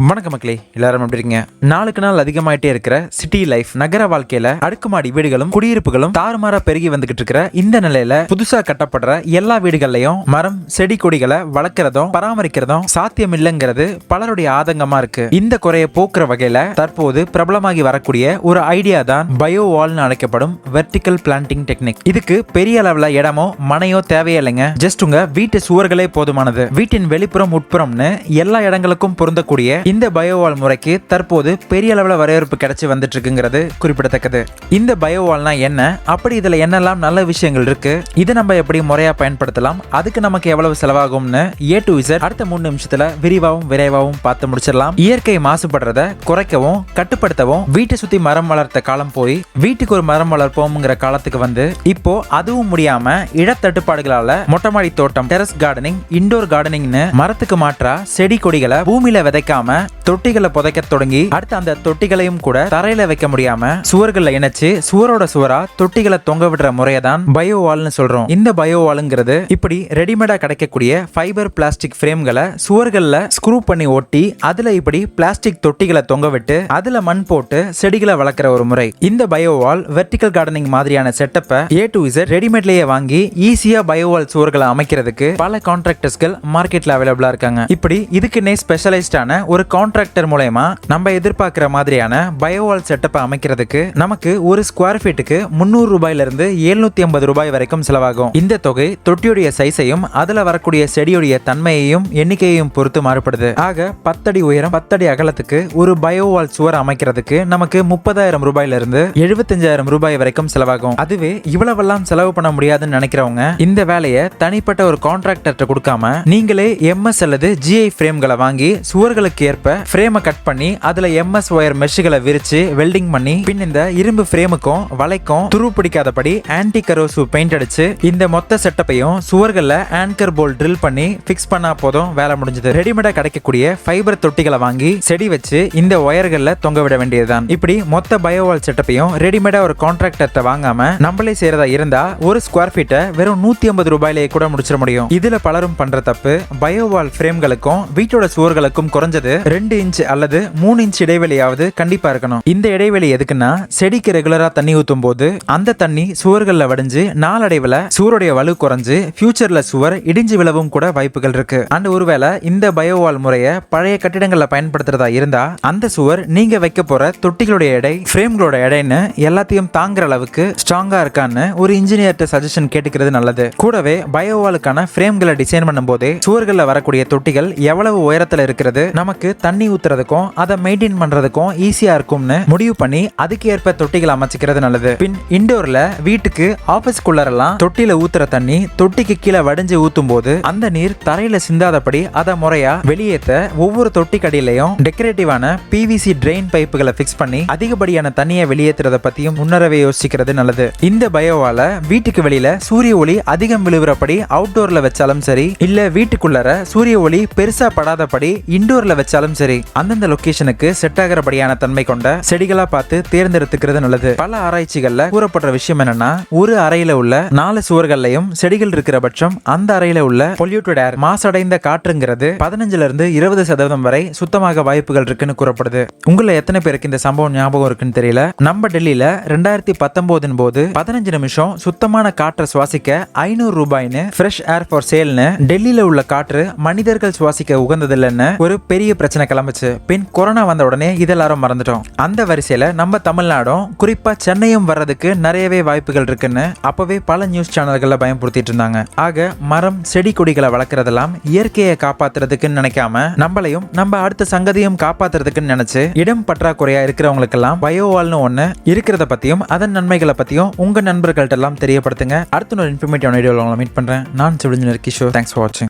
வணக்கம் மக்களே, எல்லாரும் எப்படி இருக்கீங்க? நாளுக்கு நாள் அதிகமாயிட்டே இருக்கிற சிட்டி லைஃப், நகர வாழ்க்கையில அடுக்குமாடி வீடுகளும் குடியிருப்புகளும் தாறுமாறா பெருகி வந்துகிட்டு இருக்கிற இந்த நிலையில புதுசா கட்டப்படுற எல்லா வீடுகள்லயும் மரம் செடி கொடிகளை வளர்க்கறதும் பராமரிக்கிறதும் சாத்தியம் இல்லைங்கிறது பலருடைய ஆதங்கமா இருக்கு. இந்த குறைய போக்குற வகையில தற்போது பிரபலமாகி வரக்கூடிய ஒரு ஐடியா தான் பயோவால்னு அழைக்கப்படும் வெர்டிக்கல் பிளான்டிங் டெக்னிக். இதுக்கு பெரிய அளவுல இடமோ மனையோ தேவையில்லைங்க. ஜஸ்ட் உங்க வீட்டு சுவர்களே போதுமானது. வீட்டின் வெளிப்புறம் உட்புறம்னு எல்லா இடங்களுக்கும் பொருந்தக்கூடிய இந்த பயோவால் முறைக்கு தற்போது பெரிய அளவுல வரவேற்பு கிடைச்சு வந்துட்டு இருக்குங்கிறது குறிப்பிடத்தக்கது. இந்த பயோவால்னா என்ன, அப்படி இதுல என்னெல்லாம் நல்ல விஷயங்கள் இருக்கு, இதை நம்ம எப்படி முறையா பயன்படுத்தலாம், அதுக்கு நமக்கு எவ்வளவு செலவாகும்னு A to Z அடுத்த 3 நிமிஷத்துல விரைவாகவும் பார்த்து முடிச்சிடலாம். இயற்கை மாசுபடுறத குறைக்கவும் கட்டுப்படுத்தவும் வீட்டை சுத்தி மரம் வளர்த்த காலம் போய் வீட்டுக்கு ஒரு மரம் வளர்ப்போம்ங்கிற காலத்துக்கு வந்து இப்போ அதுவும் முடியாம இடத்தட்டுப்பாடுகளால மொட்டைமாடி தோட்டம், டெரஸ் கார்டனிங், இண்டோர் கார்டனிங்னு மரத்துக்கு மாற்றா செடி கொடிகளை பூமியில விதைக்காம தொட்டிகளை புதைக்க தொடங்கி அடுத்து அந்த தொட்டிகளையும் கூட தரையில வைக்க முடியாம சுவர்கள்ல இணைச்சு சுவரோட சுவரா தொட்டிகளை தொங்க விடுற முறையை தான் பயோவால்னு சொல்றோம். இந்த பயோவால்ங்கிறது இப்படி ரெடிமேடா கிடைக்கக்கூடிய ஃபைபர் பிளாஸ்டிக் ஃப்ரேம்களை சுவர்கள்ல ஸ்க்ரூ பண்ணி ஒட்டி அதுல இப்படி பிளாஸ்டிக் தொட்டிகளை தொங்க விட்டு அதுல மண் போட்டு செடிகளை வளர்க்கிற ஒரு முறை. இந்த பயோவால் வெர்டிக்கல் கார்டனிங் மாதிரியான செட்டப்பை A to Z ரெடிமேட்லயே வாங்கி ஈஸியா பயோவால் சுவர்களை அமைக்கிறதுக்கு பல கான்ட்ராக்டர்ஸ்கள் மார்க்கெட்ல அவைலபிளா இருக்காங்க. இப்படி இதுக்குன்னே ஸ்பெஷலைஸ்டான ஒரு கான்ட்ராக்டர் மூலமா நம்ம எதிர்பார்க்கிற மாதிரியான பயோவால் செட்டப்பை அமைக்கிறதுக்கு நமக்கு ஒரு ஸ்கொயர் ஃபீட்டுக்கு 300 ரூபாயில இருந்து 750 ரூபாய் வரைக்கும் செலவாகும். இந்த தொகை தொட்டியுடைய சைஸையும் அதுல வரக்கூடிய செடியுடைய தன்மையையும் எண்ணிக்கையையும் பொறுத்து மாறுபடுது. ஆக 10 அடி உயரம் 10 அடி அகலத்துக்கு ஒரு பயோவால் சுவர் அமைக்கிறதுக்கு நமக்கு 30,000 ரூபாயில இருந்து 75,000 ரூபாய் வரைக்கும் செலவாகும். அதுவே இவ்வளவெல்லாம் செலவு பண்ண முடியாதுன்னு நினைக்கிறவங்க இந்த வேலையை தனிப்பட்ட ஒரு கான்ட்ராக்டர்கிட்ட கொடுக்காம நீங்களே MS அல்லது GI ஃப்ரேம்களை வாங்கி சுவர்களுக்கு ஏற்ப ஃப்ரேமை கட் பண்ணி அதுல MS ஒயர் மெஷ்களை விரிச்சு வெல்டிங் பண்ணி பின் இந்த இரும்பு ஃப்ரேமுக்கும் வலைக்கும் துரு பிடிக்காதபடி ஆன்டி கரோசிவ் பெயிண்ட் அடிச்சு இந்த மொத்த செட்டப்பையும் சுவர்கள்ல ஆங்கர் போல் ட்ரில் பண்ணி பிக்ஸ் பண்ணா போதும் வேலை முடிஞ்சது. ரெடிமேடா கிடைக்கக்கூடிய ஃபைபர் தொட்டிகளை வாங்கி செடி வச்சு இந்த ஒயர்கள்ல தொங்க விட வேண்டியதுதான். இப்படி மொத்த பயோவால் செட்டப்பையும் ரெடிமேடா ஒரு கான்ட்ராக்டர்ட்ட வாங்காம நம்மளே செய்யறதா இருந்தா ஒரு ஸ்கொயர் ஃபீட்டை வெறும் 150 ரூபாயிலேயே கூட முடிச்சிட முடியும். இதுல பலரும் பண்ற தப்பு, பயோவால் ஃப்ரேம்களுக்கும் வீட்டோட சுவர்களுக்கும் குறைஞ்சது 2 இன்ச் அல்லது 3 இன்ச் இடைவெளியாவது கண்டிப்பா இருக்கணும். இந்த இடைவெளி எதுக்குன்னா செடிக்கு ரெகுலரா தண்ணி ஊத்தும் போது அந்த தண்ணி சுவர்கள்ல வடிஞ்சு நாளடைவுல சுவருடைய வலு குறைஞ்சு ஃபியூச்சர்ல சுவர் இடிஞ்சு விழவும் கூட வாய்ப்புகள் இருக்கு. அண்ட் ஒருவேளை இந்த பயோவால் முறைய பழைய கட்டிடங்கள்ல பயன்படுத்துறதா இருந்தா அந்த சுவர் நீங்க வைக்க போற தொட்டிகளுடைய எடை, ஃப்ரேம்களோட எடைன்னு எல்லாத்தையும் தாங்குற அளவுக்கு ஸ்ட்ராங்கா இருக்கான்னு ஒரு இன்ஜினியர்ட்ட சஜஷன் கேட்டுக்கிறது நல்லது. கூடவே பயோவாலுக்கான ஃப்ரேம்களை டிசைன் பண்ணும் போதே சுவர்கள்ல வரக்கூடிய தொட்டிகள் எவ்வளவு உயரத்துல இருக்கிறது, நமக்கு தண்ணி ஊத்துறதுக்கும் அதை மெயின்டைன் பண்றதுக்கும் ஈஸியா இருக்கும்னு முடிவு பண்ணி அதுக்கு ஏற்ப தொட்டிகள் அமைச்சிக்கிறது நல்லது. பின் இண்டோர்ல வீட்டுக்கு ஆபீஸ்க்குள்ளரெல்லாம் தொட்டில ஊத்துற தண்ணி தொட்டிக்கு கீழே வடிஞ்சு ஊத்தும் போது அந்த நீர் தரையில சிந்தாதபடி அதை முறையா வெளியேற்ற ஒவ்வொரு தொட்டி கடியிலையும் டெக்கரேட்டிவான PVC ட்ரெயின் பைப்புகளை பிக்ஸ் பண்ணி அதிகப்படியான தண்ணியை வெளியேற்றுறத பத்தியும் முன்னரவே யோசிக்கிறது நல்லது. இந்த பயோவால வீட்டுக்கு வெளியில சூரிய ஒளி அதிகம் விழுவுறபடி அவுட்டோர்ல வச்சாலும் சரி, இல்ல வீட்டுக்குள்ளர சூரிய ஒளி பெருசா படாதபடி இண்டோர்ல வச்சாலும் சரி, அந்தந்த லொகேஷனுக்கு செட் ஆகிறபடியான தன்மை கொண்ட செடிகளா பார்த்து தேர்ந்தெடுத்துக்கிறது நல்லது. பல ஆராய்ச்சிகள்ல கூறப்படுற விஷயம் என்னன்னா, ஒரு அறையில உள்ள 4 சுவர்கள்லயும் செடிகள் இருக்கிற பட்சம் அந்த அறையில உள்ள பொல்யூட்டட் ஏர், மாசடைந்த காற்றுங்கிறது 15ல இருந்து 20% வரை சுத்தமாக வாய்ப்புகள் இருக்குன்னு கூறப்படுது. உங்களை எத்தனை பேருக்கு இந்த சம்பவம் ஞாபகம் இருக்குன்னு தெரியல. நம்ம டெல்லியில 2019 போது 15 நிமிஷம் சுத்தமான காற்றை சுவாசிக்க 500 ரூபாய்னு ஃப்ரெஷ் ஏர் ஃபார் சேல்னு டெல்லியில உள்ள காற்று மனிதர்கள் சுவாசிக்க உகந்தது இல்லைன்னு ஒரு பெரிய பிரச்சனை கிளம்பிச்சு. பின் கொரோனா வந்த உடனே இதெல்லாரும் மறந்துட்டோம். அந்த வரிசையில நம்ம தமிழ்நாடும் குறிப்பா சென்னையும் வர்றதுக்கு நிறையவே வாய்ப்புகள் இருக்குன்னு அப்பவே பல நியூஸ் சேனல்கள்ல பயன்படுத்திட்டு இருந்தாங்க. ஆக மரம் செடி கொடிகளை வளர்க்கறதெல்லாம் இயற்கையை காப்பாத்துறதுக்குன்னு நினைக்காம நம்மளையும் நம்ம அடுத்த சங்கதியும் காப்பாத்துறதுக்குன்னு நினைச்சு இடம் பற்றாக்குறையா இருக்கிறவங்களுக்கெல்லாம் பயோவால்னு ஒண்ணு இருக்கிறத பத்தியும் அதன் நன்மைகளை பத்தியும் உங்க நண்பர்கள்ட்ட எல்லாம் தெரியப்படுத்துங்க. அடுத்த ஒரு இன்ஃபர்மேட்டிவ் வீடியோல உங்களை மீட் பண்றேன். நான் கிஷோர். தேங்க்ஸ் ஃபார் வாட்சிங்.